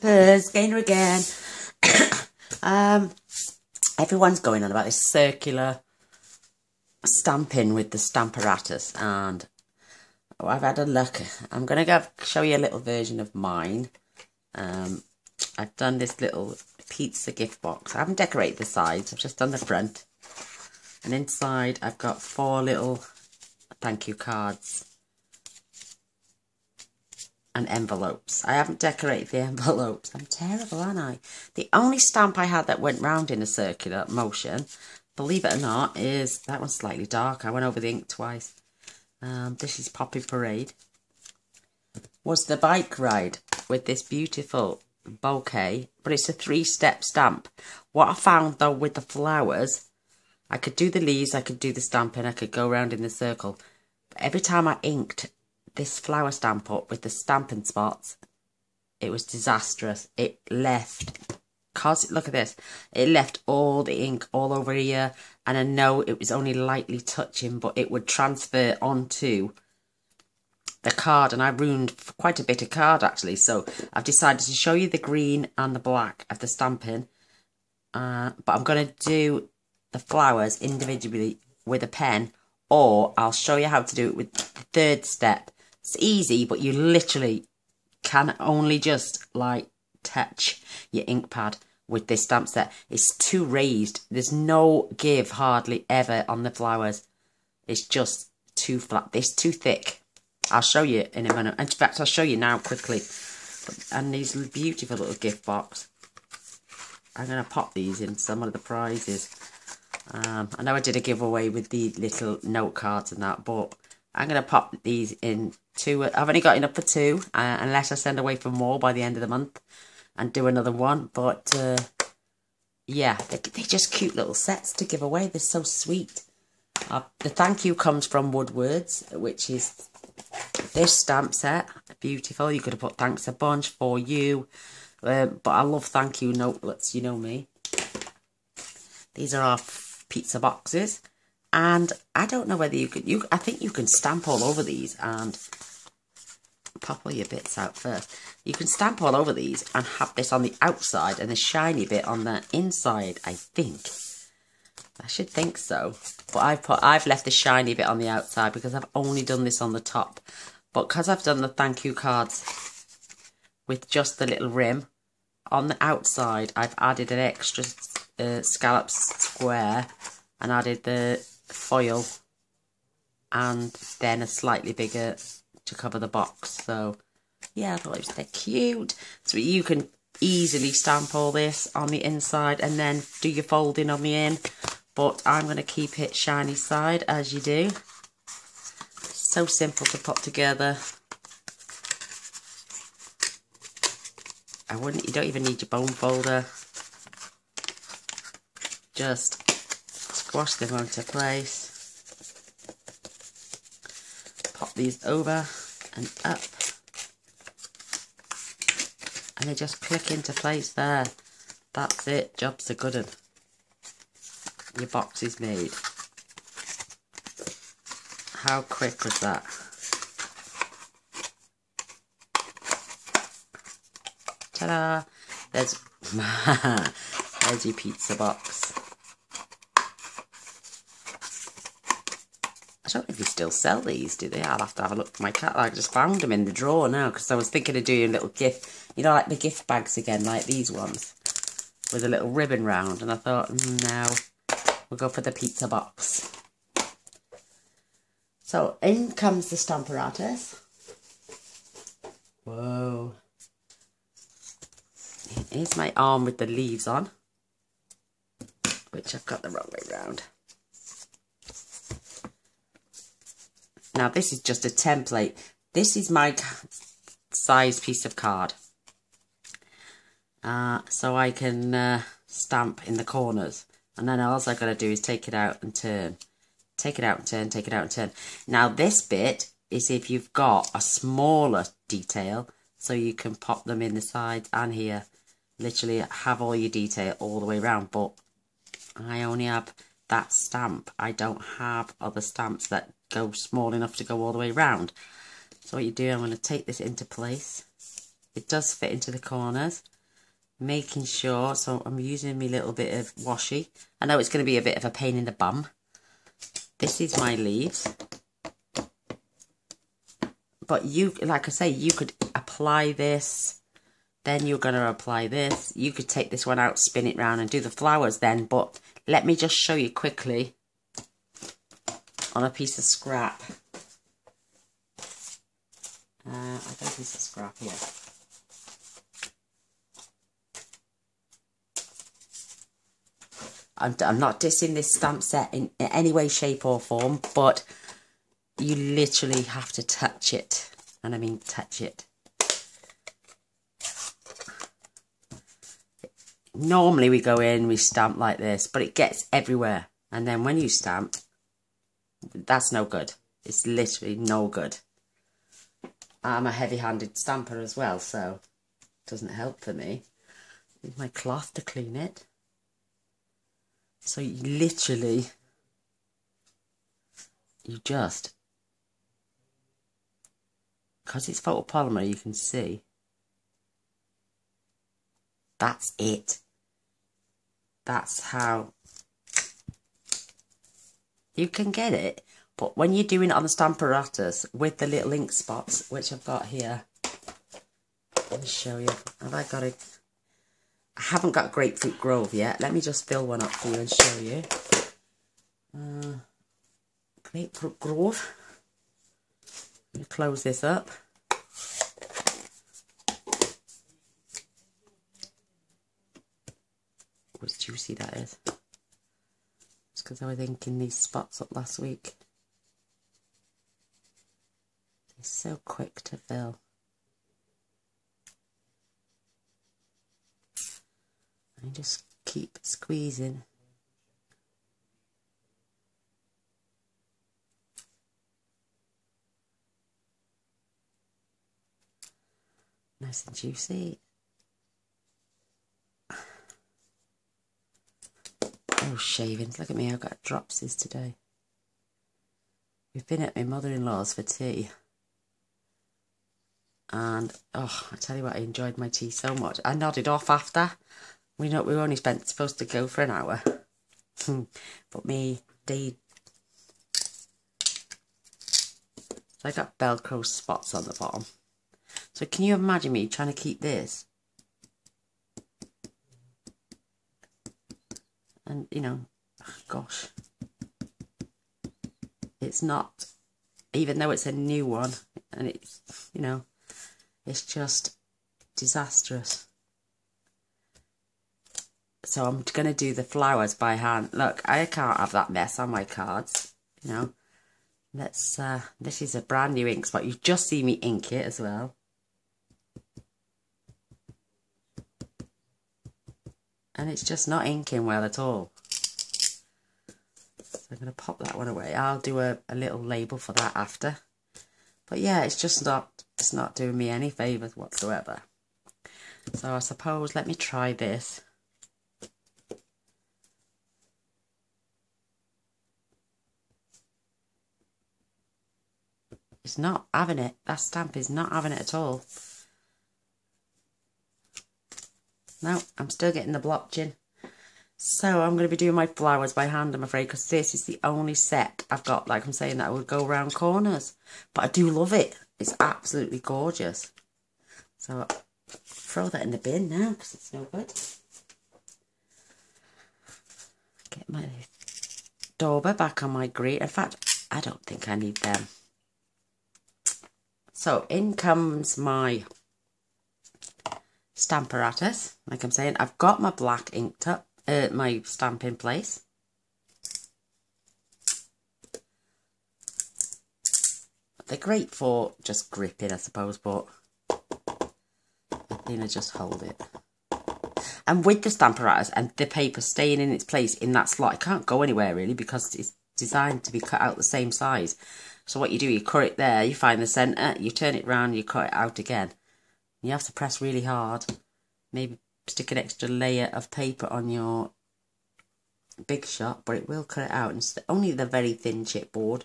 Gainer again. Everyone's going on about this circular stamping with the stamparatus, and I've had a look. I'm going to show you a little version of mine. I've done this little pizza gift box. I haven't decorated the sides, I've just done the front. And inside I've got 4 little thank you cards and envelopes. I haven't decorated the envelopes. I'm terrible, aren't I? The only stamp I had that went round in a circular motion, believe it or not, is that one's slightly dark. I went over the ink twice. This is Poppy Parade. Was the bike ride with this beautiful bouquet, but it's a 3-step stamp. What I found though with the flowers, I could do the leaves, I could do the stamping, I could go around in the circle. But every time I inked this flower stamp up with the stamping spots, it was disastrous. It left, look at this, it left all the ink all over here, and I know it was only lightly touching, but it would transfer onto the card, and I ruined quite a bit of card actually. So I've decided to show you the green and the black of the stamping, but I'm going to do the flowers individually with a pen, or I'll show you how to do it with the 3rd step. It's easy, but you literally can only just like touch your ink pad with this stamp set. It's too raised. There's no give hardly ever on the flowers. It's just too flat. It's too thick. I'll show you in a minute. In fact, I'll show you now quickly. And these beautiful little gift box. I'm going to pop these in some of the prizes. I know I did a giveaway with the little note cards and that, but I'm going to pop these in 2. I've only got enough for 2, unless I send away for more by the end of the month and do another one. But yeah, they're just cute little sets to give away. They're so sweet. The thank you comes from Woodwards, which is this stamp set. Beautiful. You could have put thanks a bunch for you, but I love thank you notelets, you know me. These are our pizza boxes, and I don't know whether I think you can stamp all over these and pop all your bits out first. You can stamp all over these and have this on the outside and the shiny bit on the inside, I think. I should think so, but I've left the shiny bit on the outside because I've only done this on the top. But because I've done the thank you cards with just the little rim on the outside, I've added an extra scallop square and added the foil, and then a slightly bigger to cover the box. So yeah, I thought they're cute. So you can easily stamp all this on the inside and then do your folding on the in. But I'm going to keep it shiny side, as you do. So simple to put together. You don't even need your bone folder. Just squash them onto place. Pop these over and up. And they just click into place there. That's it. Job's a good one. Your box is made. How quick was that? Ta-da! There's your pizza box. I don't know if they still sell these, do they? I'll have to have a look at my catalogue. I just found them in the drawer now because I was thinking of doing a little gift, you know, like the gift bags again, like these ones, with a little ribbon round. And I thought, no, we'll go for the pizza box. So in comes the stamparatus. Whoa. Here's my arm with the leaves on, which I've got the wrong way round. Now this is just a template. This is my size piece of card. So I can stamp in the corners. And then all I've got to do is take it out and turn. Take it out and turn, take it out and turn. Now this bit is if you've got a smaller detail, so you can pop them in the sides and here. Literally have all your detail all the way around, but I only have that stamp. I don't have other stamps that go small enough to go all the way around. So what you do, I'm going to take this into place it does fit into the corners. Making sure, so I'm using my little bit of washi. I know it's going to be a bit of a pain in the bum. This is my leaves. But you, like I say, you could apply this, then you're going to apply this. You could take this one out, spin it round and do the flowers then. But let me just show you quickly on a piece of scrap. I got a piece of scrap here. I'm not dissing this stamp set in any way, shape or form, but you literally have to touch it. And I mean touch it. Normally we go in, we stamp like this, but it gets everywhere. And then when you stamp, that's no good. It's literally no good. I'm a heavy-handed stamper as well, so it doesn't help for me. Use my cloth to clean it. So you literally, you just, because it's photopolymer, you can see. That's it. That's how you can get it. But when you're doing it on the Stampartus with the little ink spots, which I've got here, let me show you. Have I got it? I haven't got Grapefruit Grove yet. Let me just fill one up for you and show you. Grapefruit Grove. Let me close this up. Oh, it's juicy, that is. It's because I was inking these spots up last week. They're so quick to fill. And just keep squeezing. Nice and juicy. Oh, shavings. Look at me, I've got dropsies today. We've been at my mother-in-law's for tea. And, oh, I tell you what, I enjoyed my tea so much. I nodded off after. We were only supposed to go for an hour. But me, they... So I got Velcro spots on the bottom. So can you imagine me trying to keep this? And, you know, gosh. It's not, even though it's a new one, and it's, you know, it's just disastrous. So I'm going to do the flowers by hand. Look, I can't have that mess on my cards, you know. Let's, this is a brand new ink spot. You just see me ink it as well. And it's just not inking well at all. So I'm going to pop that one away. I'll do a little label for that after. But yeah, it's just not, it's not doing me any favours whatsoever. So I suppose, let me try this. It's not having it. That stamp is not having it at all. No, I'm still getting the blotching. So I'm going to be doing my flowers by hand, I'm afraid, because this is the only set I've got, like I'm saying, that would go around corners. But I do love it. It's absolutely gorgeous. So I'll throw that in the bin now, because it's no good. Get my dauber back on my green. In fact, I don't think I need them. So in comes my Stampartus. Like I'm saying, I've got my black inked up, my stamp in place. They're great for just gripping, I suppose, but I think I just hold it. And with the Stampartus and the paper staying in its place in that slot, it can't go anywhere really, because it's designed to be cut out the same size. So what you do, you cut it there, you find the centre, you turn it round, you cut it out again. You have to press really hard. Maybe stick an extra layer of paper on your Big Shot, but it will cut it out. And it's only the very thin chipboard,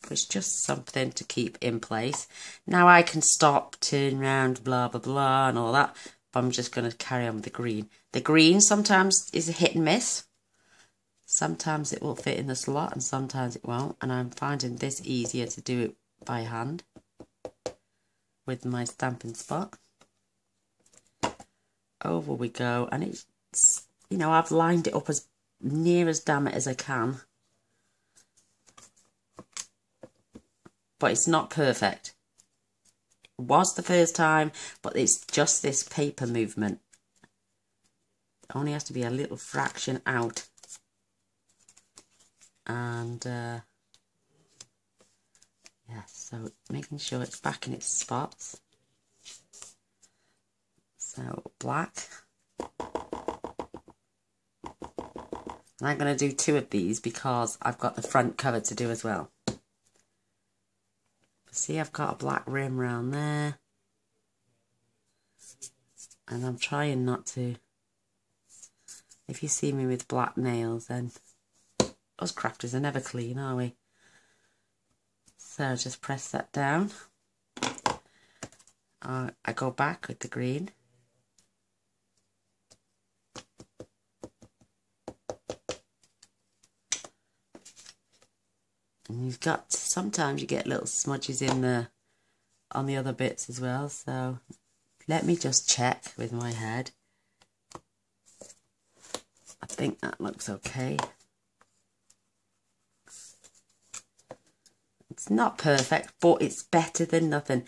But it's just something to keep in place. Now I can stop, turn around, blah, blah, blah, and all that. But I'm just going to carry on with the green. The green sometimes is a hit and miss. Sometimes it will fit in the slot and sometimes it won't. And I'm finding this easier to do it by hand with my Stampin' Spot. Over we go. And it's, you know, I've lined it up as near as damn it as I can. But it's not perfect. It was the first time, but it's just this paper movement. It only has to be a little fraction out. And yeah, so making sure it's back in its spots. So black. And I'm going to do 2 of these because I've got the front cover to do as well. See, I've got a black rim around there. And I'm trying not to. If you see me with black nails, then us crafters are never clean, are we? So just press that down. I go back with the green. And you've got, sometimes you get little smudges in the, on the other bits as well. So let me just check with my head. I think that looks okay. It's not perfect, but it's better than nothing.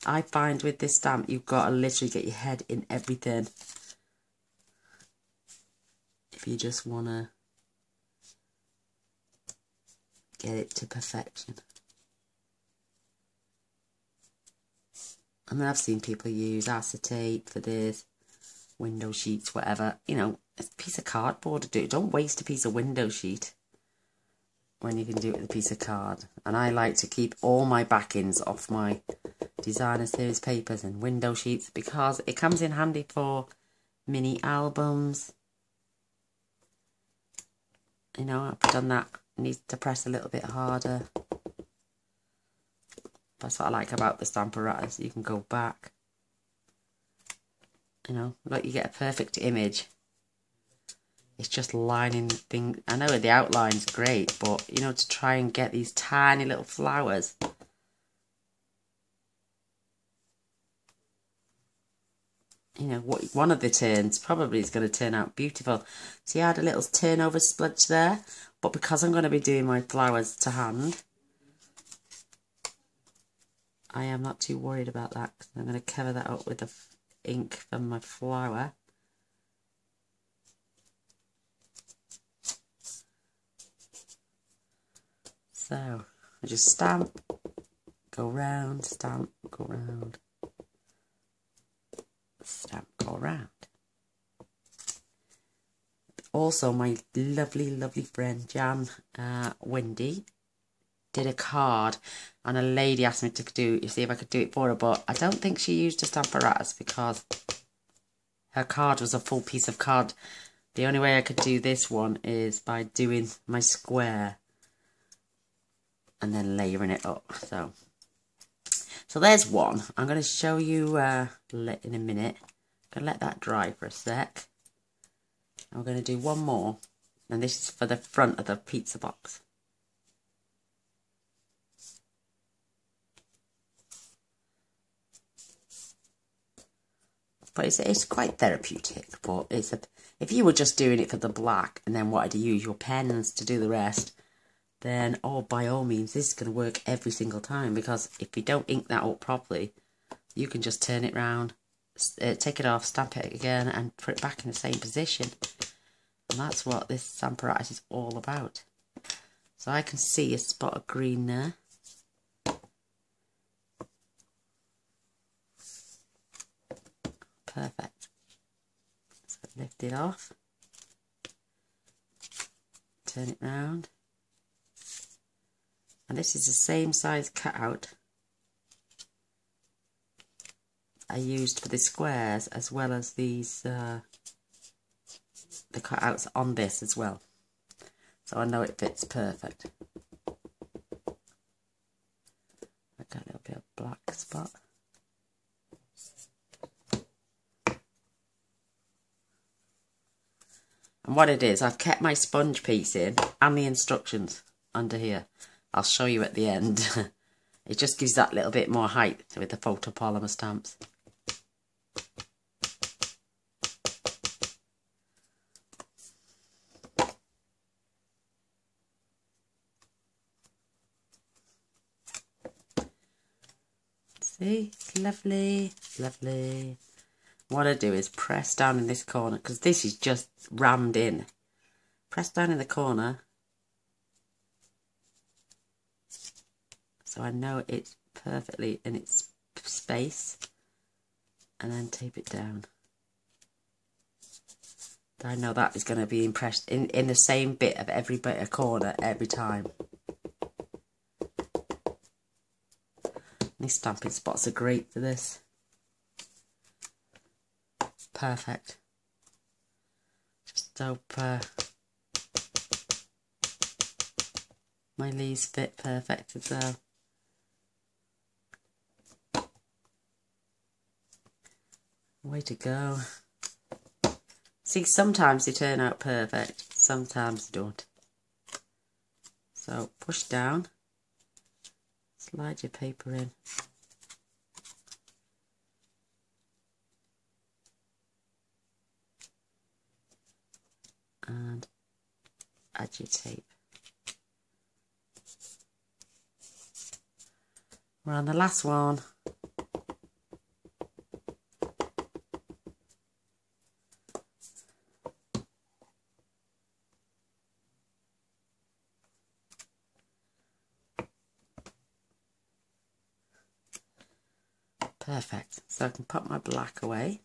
I find with this stamp, you've got to literally get your head in everything. If you just want to get it to perfection. I mean, I've seen people use acetate for this, window sheets, whatever. You know, it's a piece of cardboard to do it. Don't waste a piece of window sheet when you can do it with a piece of card. And I like to keep all my backings off my designer series papers and window sheets because it comes in handy for mini albums. You know, I've done that. Needs to press a little bit harder. That's what I like about the Stampartus. You can go back. You know, like you get a perfect image. It's just lining things. I know the outline's great, but you know, to try and get these tiny little flowers. You know, one of the turns probably is going to turn out beautiful. See, I had a little turnover splodge there, but because I'm going to be doing my flowers to hand, I am not too worried about that. I'm going to cover that up with the ink from my flower. So, I just stamp, go round, stamp, go round, stamp, go round. Also, my lovely, lovely friend Jan Wendy did a card, and a lady asked me to see if I could do it for her, but I don't think she used a stamparatus because her card was a full piece of card. The only way I could do this one is by doing my square and then layering it up. So there's one. I'm going to show you in a minute. I'm going to let that dry for a sec. I'm going to do one more, and this is for the front of the pizza box. But it's quite therapeutic. But if you were just doing it for the black and then wanted to use your pens to do the rest, then by all means, this is going to work every single time. Because if you don't ink that up properly, you can just turn it round, take it off, stamp it again, and put it back in the same position. And that's what this Stampartus is all about. So I can see a spot of green there. Perfect. So lift it off, turn it round, and this is the same size cutout I used for the squares as well as these the cutouts on this as well. So I know it fits perfect. black spot. And what it is, I've kept my sponge piece in and the instructions under here. I'll show you at the end. It just gives that little bit more height with the photopolymer stamps. See, it's lovely, lovely. What I do is press down in this corner, because this is just rammed in. Press down in the corner, so I know it's perfectly in its space, and then tape it down. I know that is going to be impressed in the same bit of every bit of corner every time. These stamping spots are great for this. Perfect. Just hope my leaves fit perfect as well. Way to go. See, sometimes they turn out perfect, sometimes they don't. So push down, slide your paper in. And add your tape. We're on the last one. Perfect. So I can put my black away.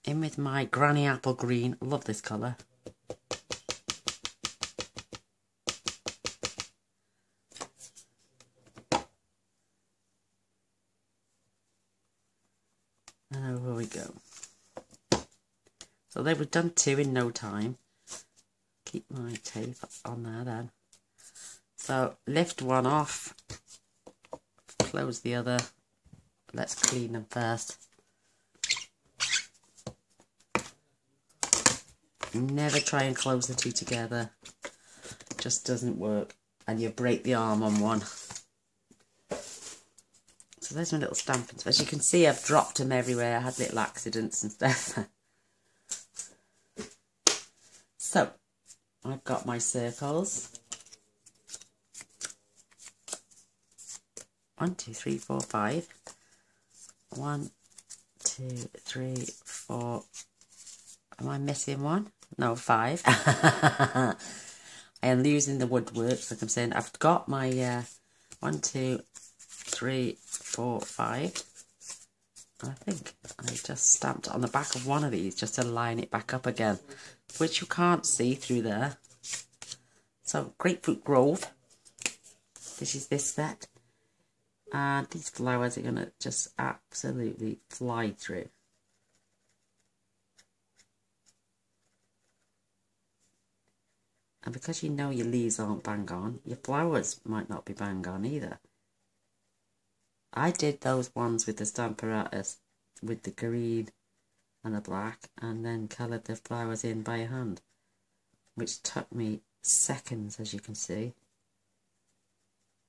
In with my granny apple green. Love this colour. And over we go. So they were done 2 in no time. Keep my tape on there then. So lift one off. Close the other. Let's clean them first. Never try and close the two together. It just doesn't work. And you break the arm on one. So there's my little stampins. As you can see, I've dropped them everywhere. I had little accidents and stuff. So, I've got my circles. 1, 2, 3, 4, 5. 1, 2, 3, 4. Am I missing one? No, 5. I am using the woodworks, like I'm saying. I've got my 1, 2, 3, 4, 5. I think I just stamped on the back of one of these just to line it back up again, which you can't see through there. So, Grapefruit Grove. This is this set. And these flowers are going to just absolutely fly through. And because you know your leaves aren't bang on, your flowers might not be bang on either. I did those ones with the Stampartus, with the green and the black, and then coloured the flowers in by hand, which took me seconds, as you can see.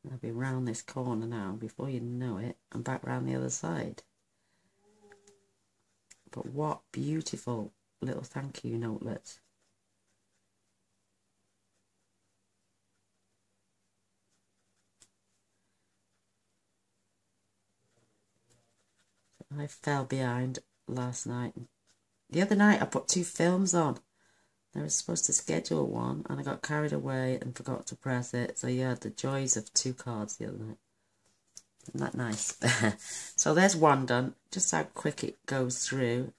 I'll be round this corner now. Before you know it, I'm back round the other side. But what beautiful little thank you notelets. I fell behind last night. The other night I put 2 films on. I was supposed to schedule one and I got carried away and forgot to press it. So yeah, the joys of 2 cards the other night. Isn't that nice? So there's one done. Just how quick it goes through.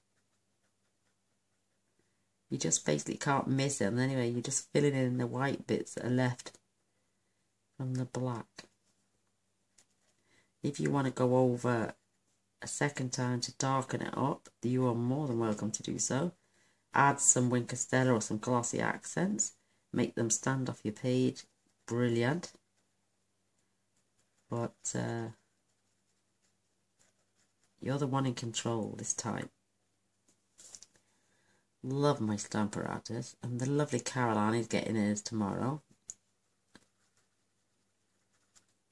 You just basically can't miss it. And anyway, you're just filling in the white bits that are left from the black. If you want to go over a second time to darken it up, you are more than welcome to do so. Add some Wink Castella or some glossy accents. Make them stand off your page. Brilliant. But you're the one in control this time. Love my Stampartus. And the lovely Caroline is getting hers tomorrow.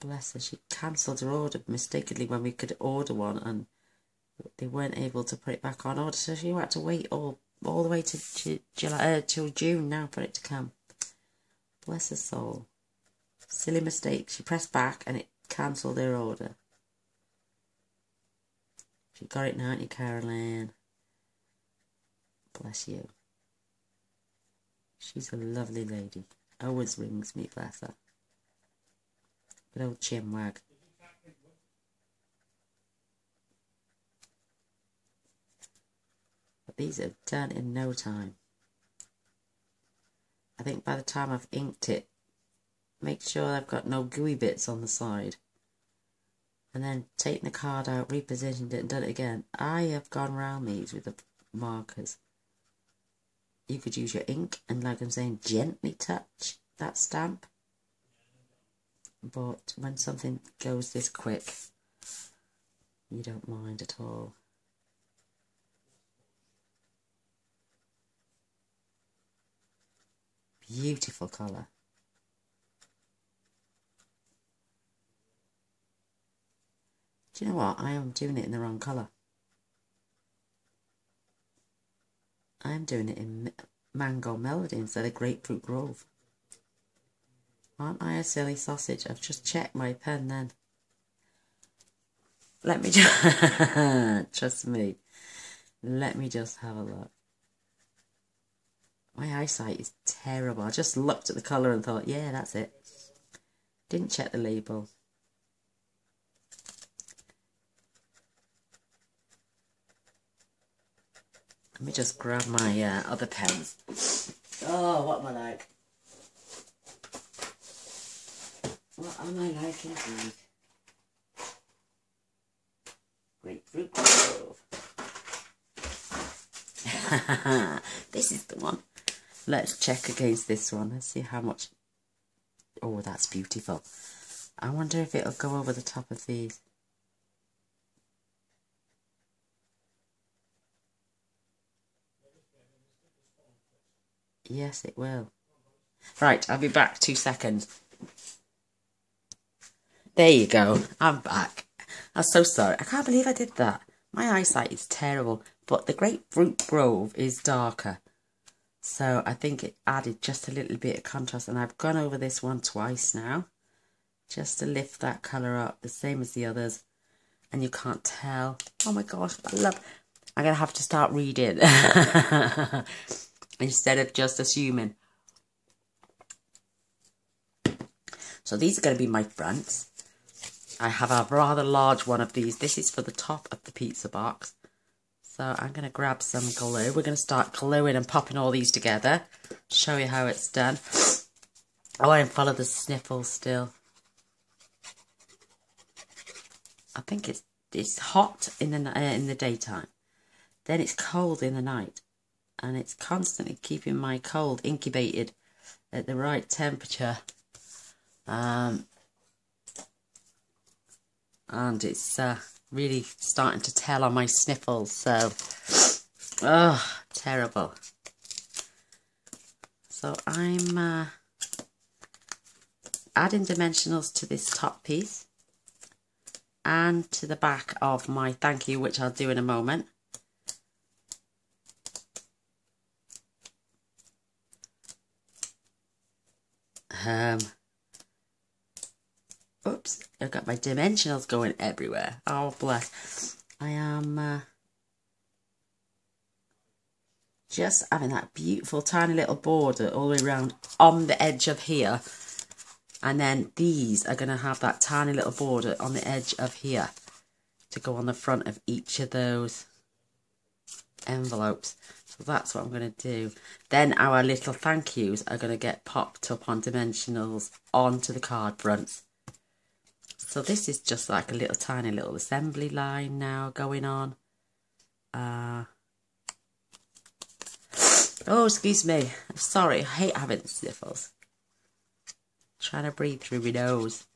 Bless her, she cancelled her order mistakenly when we could order one, and they weren't able to put it back on order, so she had to wait all the way to July, till June now for it to come. Bless her soul. Silly mistake. She pressed back and it cancelled her order. She got it now, ain't you, Caroline? Bless you. She's a lovely lady. Always rings me, bless her. Good old chinwag. But these are done in no time. I think by the time I've inked it, make sure I've got no gooey bits on the side. And then taken the card out, repositioned it and done it again. I have gone round these with the markers. You could use your ink and, like I'm saying, gently touch that stamp. But when something goes this quick, you don't mind at all. Beautiful colour. Do you know what? I am doing it in the wrong colour. I am doing it in Mango Melody instead of Grapefruit Grove. Aren't I a silly sausage? I've just checked my pen then. Let me just... Trust me. Let me just have a look. My eyesight is terrible. I just looked at the colour and thought, yeah, that's it. Didn't check the label. Let me just grab my other pens. Oh, what am I like? What am I like indeed? Grapefruit Grove. This is the one. Let's check against this one. Let's see how much. Oh, that's beautiful. I wonder if it'll go over the top of these. Yes, it will. Right, I'll be back 2 seconds. There you go. I'm back. I'm so sorry. I can't believe I did that. My eyesight is terrible, but the Grapefruit Grove is darker. So I think it added just a little bit of contrast, and I've gone over this one twice now, just to lift that colour up, the same as the others. And you can't tell. Oh my gosh, I love... I'm going to have to start reading instead of just assuming. So these are going to be my fronts. I have a rather large one of these. This is for the top of the pizza box. So I'm going to grab some glue. We're going to start gluing and popping all these together. Show you how it's done. Oh, I am full of the sniffles still. I think it's hot in the daytime. Then it's cold in the night. And it's constantly keeping my cold incubated at the right temperature. And it's really starting to tell on my sniffles, so oh, terrible. So I'm adding dimensionals to this top piece and to the back of my thank you, which I'll do in a moment. Oops, I've got my dimensionals going everywhere. Oh, bless. I am just having that beautiful tiny little border all the way around on the edge of here. And then these are going to have that tiny little border on the edge of here to go on the front of each of those envelopes. So that's what I'm going to do. Then our little thank yous are going to get popped up on dimensionals onto the card fronts. So this is just like a little tiny little assembly line now going on. Oh, excuse me. I'm sorry. I hate having the sniffles. Trying to breathe through my nose.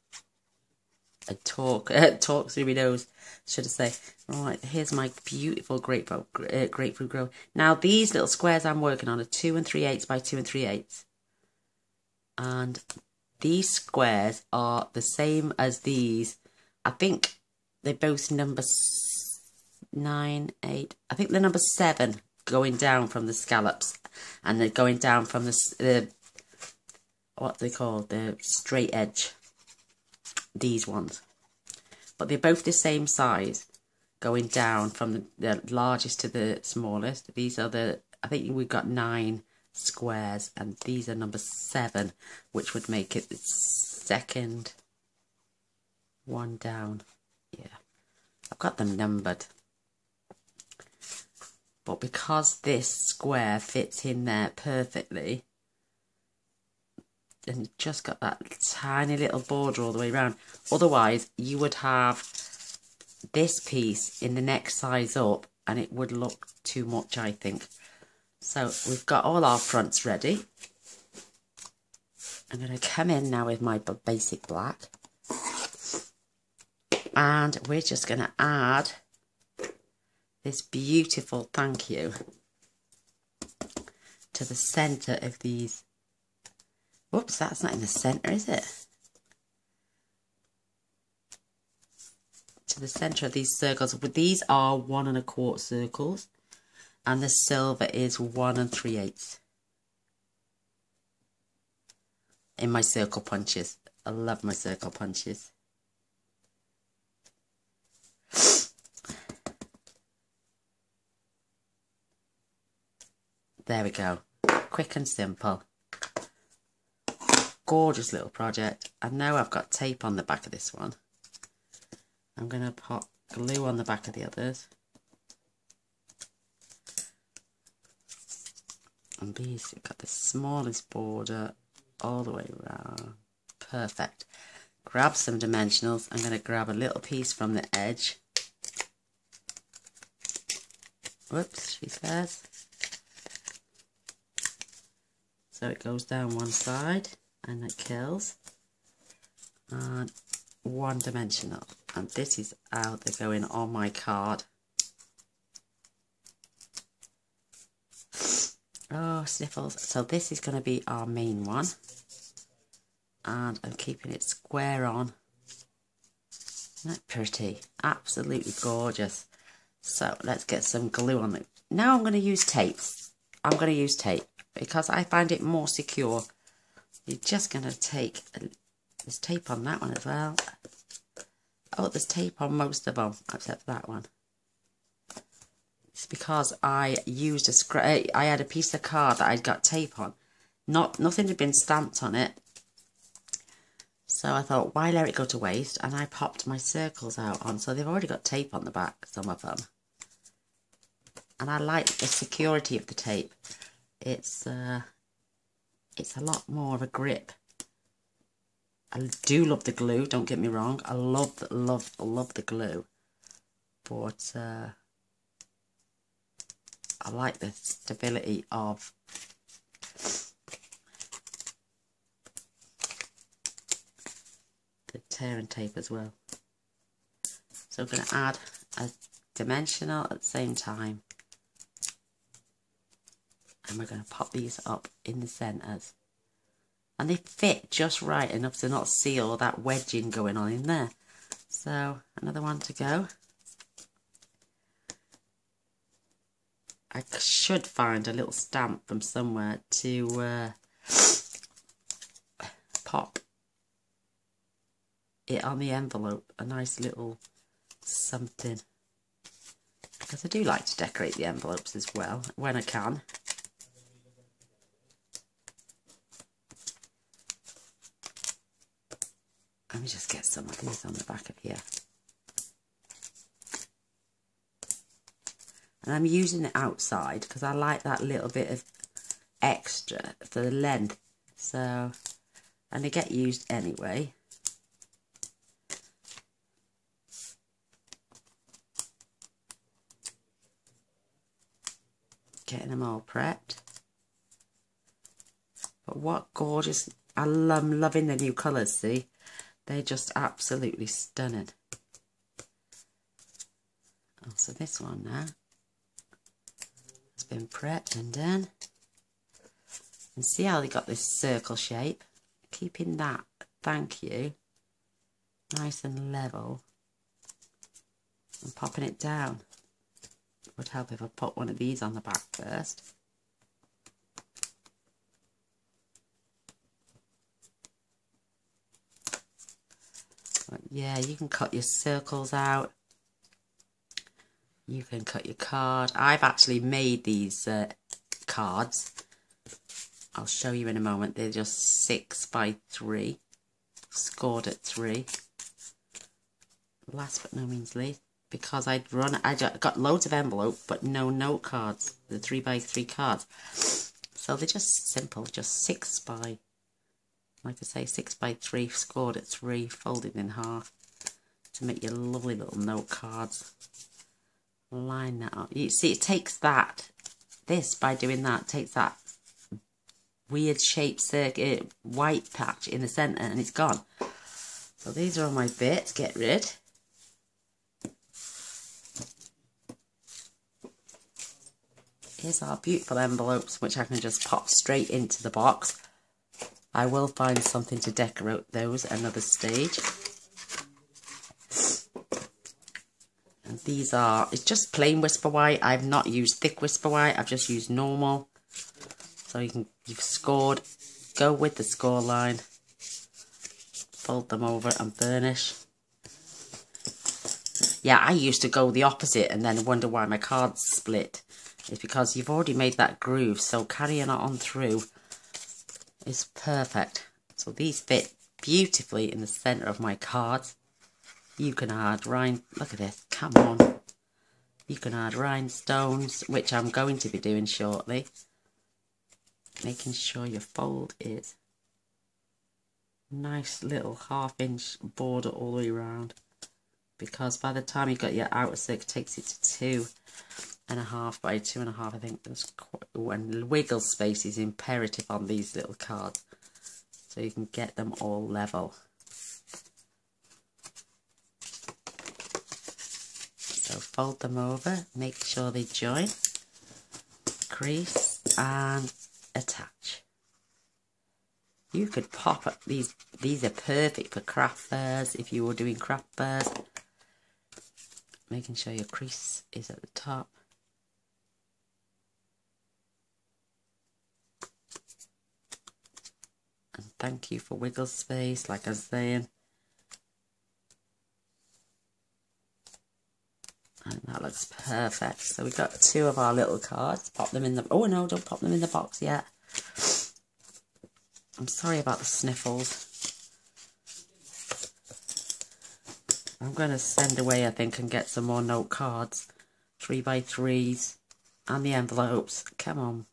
talk through my nose, should I say. Right, here's my beautiful grapefruit grow. Now, these little squares I'm working on are 2 3/8 by 2 3/8. And these squares are the same as these. I think they're both number 9, 8. I think they're number 7 going down from the scallops. And they're going down from the what they call the straight edge. These ones. But they're both the same size, going down from the largest to the smallest. These are I think we've got 9 squares, and these are number 7, which would make it the second one down. Yeah, I've got them numbered. But because this square fits in there perfectly, and just got that tiny little border all the way around. Otherwise, you would have this piece in the next size up, and it would look too much, I think. So we've got all our fronts ready. I'm going to come in now with my basic black. And we're just going to add this beautiful thank you to the centre of these. Whoops, that's not in the centre, is it? To the centre of these circles. But these are 1 1/4 circles. And the silver is 1 3/8. In my circle punches. I love my circle punches. There we go. Quick and simple. Gorgeous little project. I know I've got tape on the back of this one. I'm going to put glue on the back of the others. And these have got the smallest border all the way around. Perfect. Grab some dimensionals. I'm going to grab a little piece from the edge. Whoops, she says. So it goes down one side and it kills. And 1 dimensional. And this is how they're going on my card. Oh, sniffles. So this is going to be our main one. And I'm keeping it square on. Isn't that pretty? Absolutely gorgeous. So let's get some glue on it. Now I'm going to use tape. I'm going to use tape because I find it more secure. You're just going to take... There's tape on that one as well. Oh, there's tape on most of them except for that one. It's because I used I had a piece of card that I'd got tape on. Nothing had been stamped on it. So I thought, why let it go to waste? And I popped my circles out on. So they've already got tape on the back, some of them. And I like the security of the tape. It's a lot more of a grip. I do love the glue, don't get me wrong. I love the glue. But I like the stability of the tearing tape as well. So I'm going to add a dimensional at the same time. And we're going to pop these up in the centres. And they fit just right enough to not see all that wedging going on in there. So another one to go. I should find a little stamp from somewhere to pop it on the envelope. A nice little something. Because I do like to decorate the envelopes as well when I can. Let me just get some of these on the back of here. And I'm using it outside because I like that little bit of extra for the length. So, and they get used anyway. Getting them all prepped. But what gorgeous, I'm loving the new colours, see? They're just absolutely stunning. Oh, so this one now has been prepped and done. And see how they got this circle shape? Keeping that, thank you, nice and level. And popping it down. Would help if I put one of these on the back first. But yeah, you can cut your circles out. You can cut your card. I've actually made these cards. I'll show you in a moment. They're just 6 by 3, scored at 3. Last but no means least, because I got loads of envelope but no note cards, the 3 by 3 cards. So they're just simple, just 6 by, like I say, 6 by 3, scored at 3, folded in half to make your lovely little note cards. Line that up. You see, it takes this by doing that, takes that weird shaped circuit white patch in the centre and it's gone. So these are all my bits, get rid. Here's our beautiful envelopes, which I can just pop straight into the box. I will find something to decorate those at another stage. And these are, it's just plain Whisper White. I've not used thick Whisper White, I've just used normal. So you've scored, go with the score line, fold them over and burnish. Yeah, I used to go the opposite and then wonder why my cards split. It's because you've already made that groove, so carrying it on through is perfect. So these fit beautifully in the centre of my cards. You can add look at this, come on. You can add rhinestones, which I'm going to be doing shortly. Making sure your fold is nice little 1/2 inch border all the way around, because by the time you've got your outer circle, it takes it to 2.5 by 2.5. I think there's and wiggle space is imperative on these little cards, so you can get them all level. So fold them over, make sure they join, crease and attach. You could pop up these are perfect for craft fairs if you were doing craft fairs. Making sure your crease is at the top. And thank you for wiggle space, like I was saying. And that looks perfect. So we've got 2 of our little cards. Pop them in the... Oh no, don't pop them in the box yet. I'm sorry about the sniffles. I'm going to send away, I think, and get some more note cards. 3 by 3s. And the envelopes. Come on.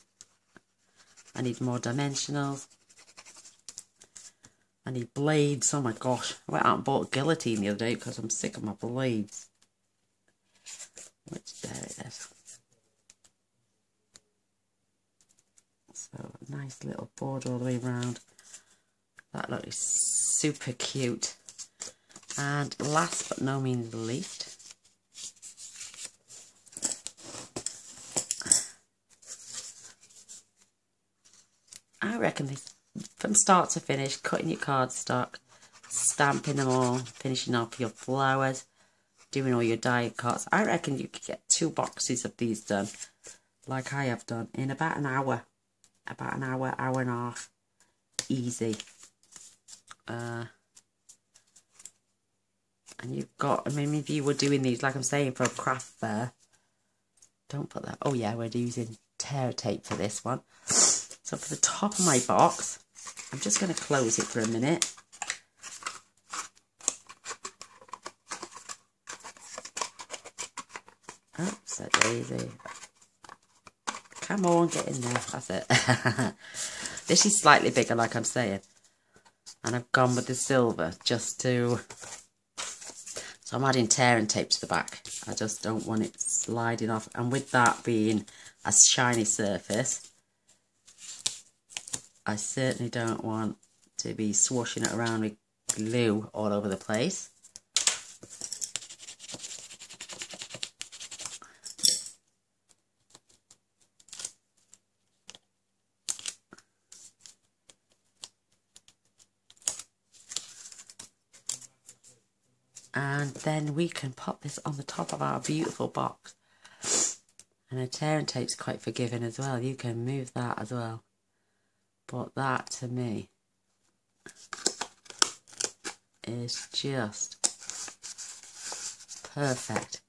I need more dimensionals. I need blades. Oh my gosh. I went out and bought a guillotine the other day because I'm sick of my blades. Which, there it is. So, a nice little border all the way around. That looks super cute. And last but no means least, I reckon this, from start to finish, cutting your cardstock, stamping them all, finishing off your flowers, doing all your die cuts, I reckon you could get 2 boxes of these done, like I have done, in about an hour. About an hour, hour and a half. Easy. And you've got, I mean, if you were doing these, like I'm saying, for a craft fair, don't put that, oh yeah, we're using tear tape for this one. So for the top of my box, I'm just going to close it for a minute. Oops, a daisy. Come on, get in there. That's it. This is slightly bigger, like I'm saying. And I've gone with the silver just to... So I'm adding tear and tape to the back. I just don't want it sliding off. And with that being a shiny surface, I certainly don't want to be swashing it around with glue all over the place. And then we can pop this on the top of our beautiful box. And a tear and tape's quite forgiving as well. You can move that as well. But that, to me, is just perfect.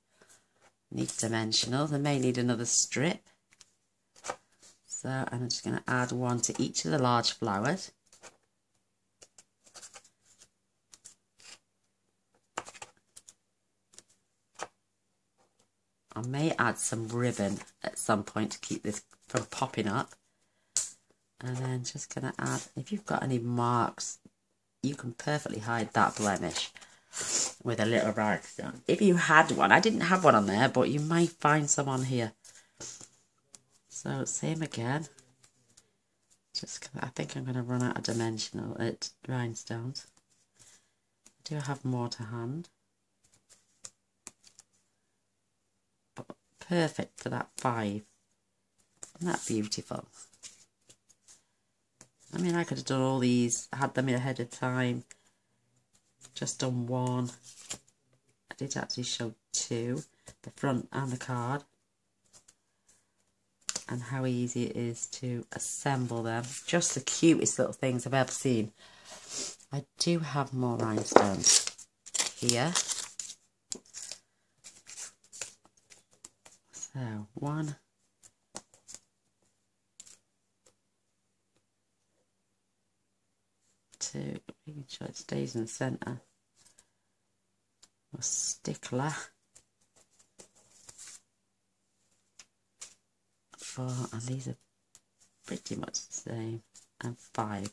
Needs dimensional. They may need another strip. So I'm just going to add one to each of the large flowers. I may add some ribbon at some point to keep this from popping up. And then just going to add, if you've got any marks, you can perfectly hide that blemish with a little rhinestone. If you had one, I didn't have one on there, but you might find some on here. So same again. Just, I think I'm going to run out of dimensional rhinestones. I do have more to hand. Perfect for that 5. Isn't that beautiful? I mean, I could have done all these, had them ahead of time, just done one. I did actually show 2, the front and the card, and how easy it is to assemble them. Just the cutest little things I've ever seen. I do have more rhinestones here. So, 1, 2, making sure it stays in the centre. A stickler. 4, and these are pretty much the same. And 5.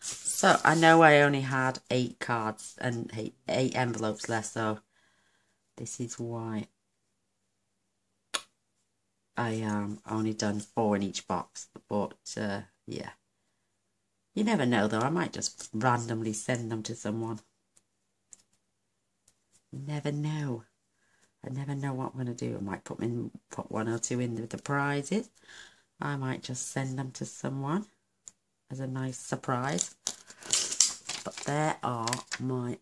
So, I know I only had 8 cards and 8 envelopes left, so this is why I only done 4 in each box, but yeah. You never know though, I might just randomly send them to someone. You never know. I never know what I'm going to do. I might put 1 or 2 in with the prizes. I might just send them to someone as a nice surprise. But there are my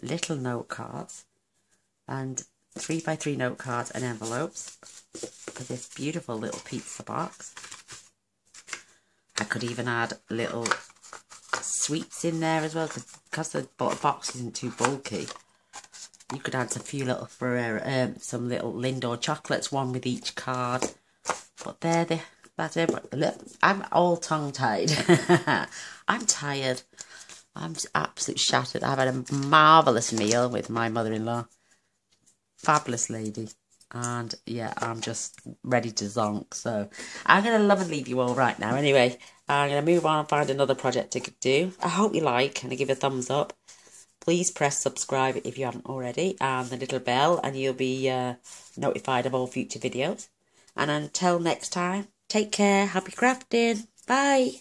little note cards and 3x3 note cards and envelopes for this beautiful little pizza box. I could even add little sweets in there as well, because the box isn't too bulky. You could add a few little some little Lindor chocolates, one with each card. But that's it. Look, I'm all tongue-tied. I'm tired. I'm absolutely shattered. I've had a marvellous meal with my mother-in-law. Fabulous lady. And yeah, I'm just ready to zonk. So I'm going to love and leave you all right now. Anyway, I'm going to move on and find another project to do. I hope you like and give a thumbs up. Please press subscribe if you haven't already, and the little bell, and you'll be notified of all future videos. And until next time, take care, happy crafting, bye.